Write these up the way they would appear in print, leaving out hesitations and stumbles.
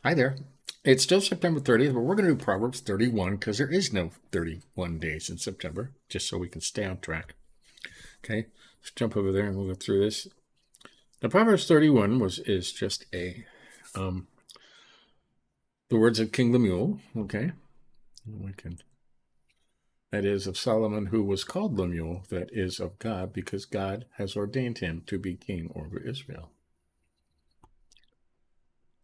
Hi there. It's still September 30th, but we're going to do Proverbs 31 because there is no 31 days in September, just so we can stay on track. Okay, let's jump over there and we'll go through this. The Proverbs 31 is just the words of King Lemuel. Okay, that is of Solomon, who was called Lemuel, that is of God, because God has ordained him to be king over Israel.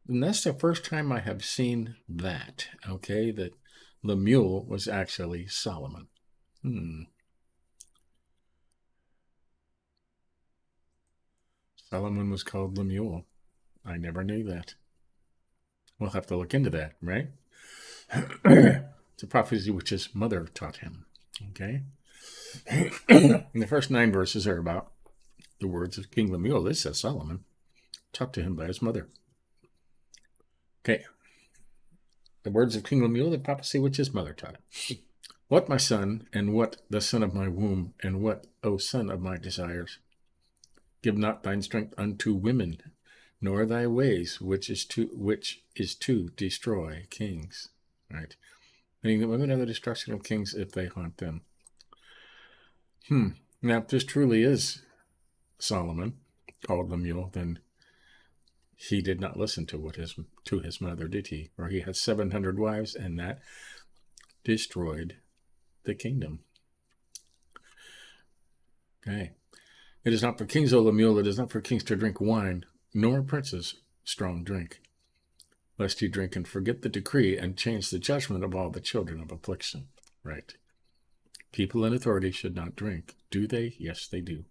And that's the first time I have seen that, okay, that Lemuel was actually Solomon. Solomon was called Lemuel. I never knew that. We'll have to look into that, right? It's a prophecy which his mother taught him, okay? And the first 9 verses are about the words of King Lemuel. This says Solomon, taught to him by his mother. Okay, the words of King Lemuel, the prophecy which his mother taught him. What, my son, and what the son of my womb, and what, O son of my desires? Give not thine strength unto women, nor thy ways, which is to destroy kings. Right? Meaning that women are the destruction of kings if they haunt them. Now, if this truly is Solomon, called Lemuel, then he did not listen to his mother, did he? Or he had 700 wives, and that destroyed the kingdom. Okay. It is not for kings, O Lemuel, it is not for kings to drink wine, nor princes strong drink, lest you drink and forget the decree and change the judgment of all the children of affliction. Right. People in authority should not drink. Do they? Yes, they do.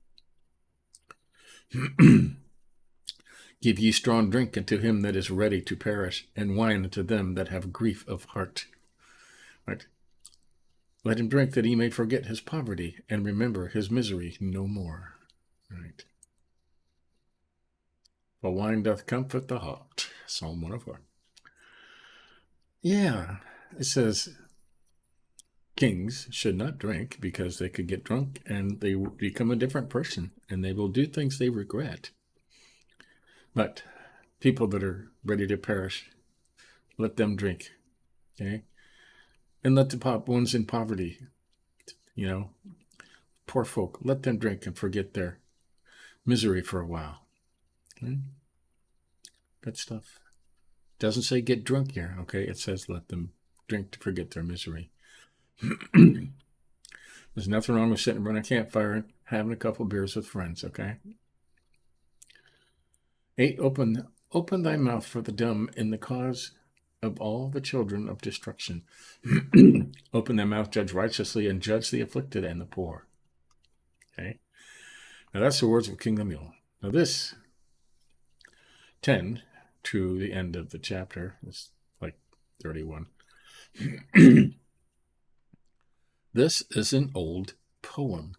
Give ye strong drink unto him that is ready to perish, and wine unto them that have grief of heart. Right. Let him drink that he may forget his poverty and remember his misery no more. Right. For wine doth comfort the heart. Psalm 104. Yeah, it says kings should not drink because they could get drunk and they will become a different person and they will do things they regret. But people that are ready to perish, let them drink, okay? And let the ones in poverty, poor folk, let them drink and forget their misery for a while. Okay? Good stuff. Doesn't say get drunk here, okay? It says let them drink to forget their misery. There's nothing wrong with sitting around a campfire and having a couple beers with friends, okay? 8, open thy mouth for the dumb in the cause of all the children of destruction. Open thy mouth, judge righteously, and judge the afflicted and the poor. Okay? Now that's the words of King Lemuel. Now this 10 to the end of the chapter, it's like 31. This is an old poem,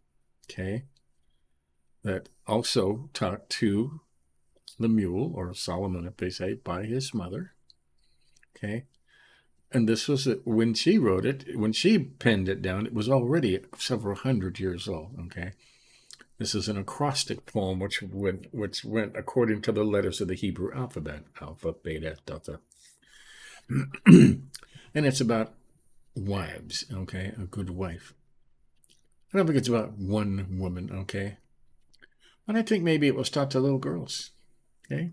okay, that also taught to Lemuel, or Solomon, if they say, by his mother, okay? And this was when she wrote it, when she penned it down, it was already several hundred years old, okay? This is an acrostic poem which went according to the letters of the Hebrew alphabet, alpha, beta, delta. And it's about wives, okay? A good wife. I don't think it's about one woman, okay? But I think maybe it was taught to little girls, okay?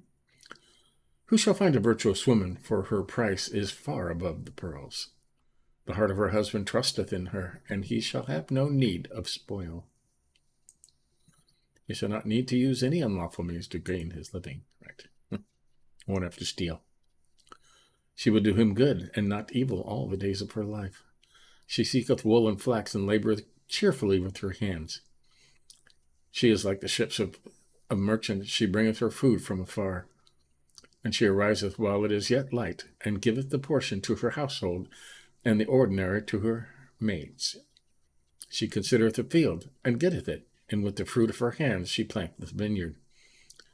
Who shall find a virtuous woman? For her price is far above the pearls. The heart of her husband trusteth in her, and he shall have no need of spoil. He shall not need to use any unlawful means to gain his living. Right? Won't have to steal. She will do him good and not evil all the days of her life. She seeketh wool and flax and laboreth cheerfully with her hands. She is like the ships of a merchant. She bringeth her food from afar. And she ariseth while it is yet light, and giveth the portion to her household, and the ordinary to her maids. She considereth the field, and getteth it, and with the fruit of her hands she planteth vineyard.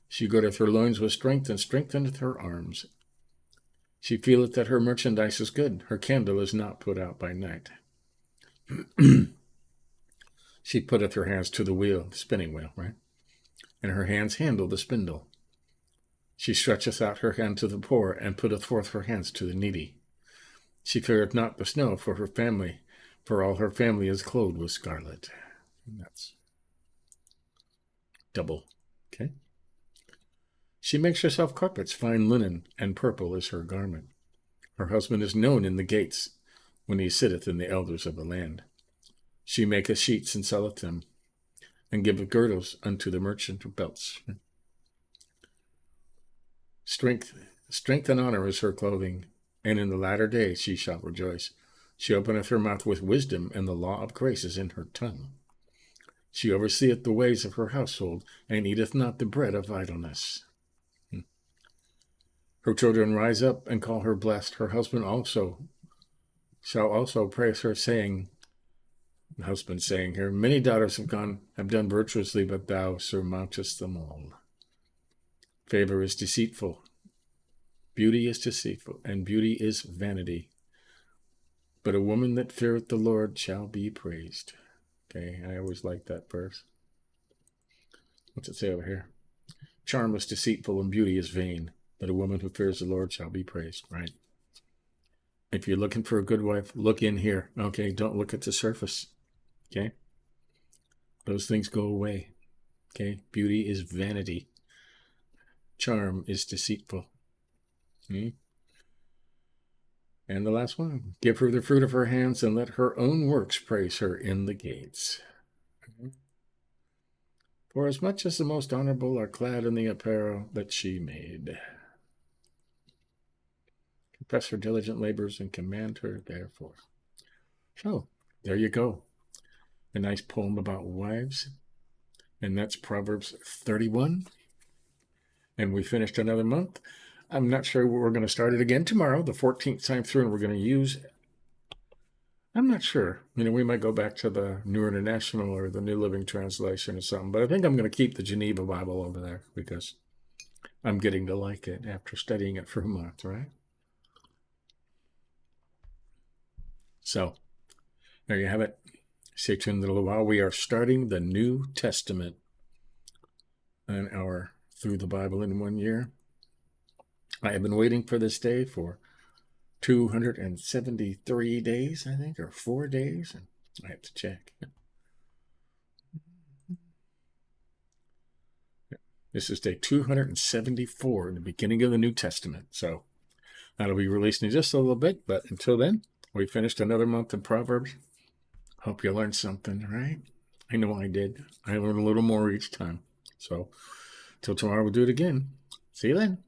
She girdeth her loins with strength, and strengtheneth her arms. She feeleth that her merchandise is good, her candle is not put out by night. She putteth her hands to the wheel, the spinning wheel, right? And her hands handle the spindle. She stretcheth out her hand to the poor, and putteth forth her hands to the needy. She feareth not the snow for her family, for all her family is clothed with scarlet. And that's double. Okay. She makes herself carpets, fine linen, and purple is her garment. Her husband is known in the gates, when he sitteth in the elders of the land. She maketh sheets and selleth them, and giveth girdles unto the merchant of belts. Strength and honor is her clothing, and in the latter day she shall rejoice. She openeth her mouth with wisdom, and the law of grace is in her tongue. She overseeth the ways of her household, and eateth not the bread of idleness. Her children rise up and call her blessed. Her husband shall also praise her, saying, the husband saying here, many daughters have done virtuously, but thou surmountest them all. Favor is deceitful. Beauty is deceitful, and beauty is vanity. But a woman that feareth the Lord shall be praised. Okay, I always like that verse. What's it say over here? Charm is deceitful, and beauty is vain. But a woman who fears the Lord shall be praised, right? If you're looking for a good wife, look in here. Okay, don't look at the surface. Okay? Those things go away. Okay? Beauty is vanity. Charm is deceitful. And the last one. Give her the fruit of her hands, and let her own works praise her in the gates. For as much as the most honorable are clad in the apparel that she made. Confess her diligent labors and command her therefore. So, there you go. A nice poem about wives. And that's Proverbs 31. And we finished another month. I'm not sure we're going to start it again tomorrow, the 14th time through, and we're going to use, I'm not sure. We might go back to the New International or the New Living Translation or something, but I think I'm going to keep the Geneva Bible over there because I'm getting to like it after studying it for a month, right? So, there you have it. Stay tuned a little while. We are starting the New Testament an hour through the Bible in 1 year. I have been waiting for this day for 273 days, I think, or 4 days. And I have to check. This is day 274 in the beginning of the New Testament. So that'll be released in just a little bit. But until then, we finished another month of Proverbs. Hope you learned something, right? I know I did. I learned a little more each time. So till tomorrow, we'll do it again. See you then.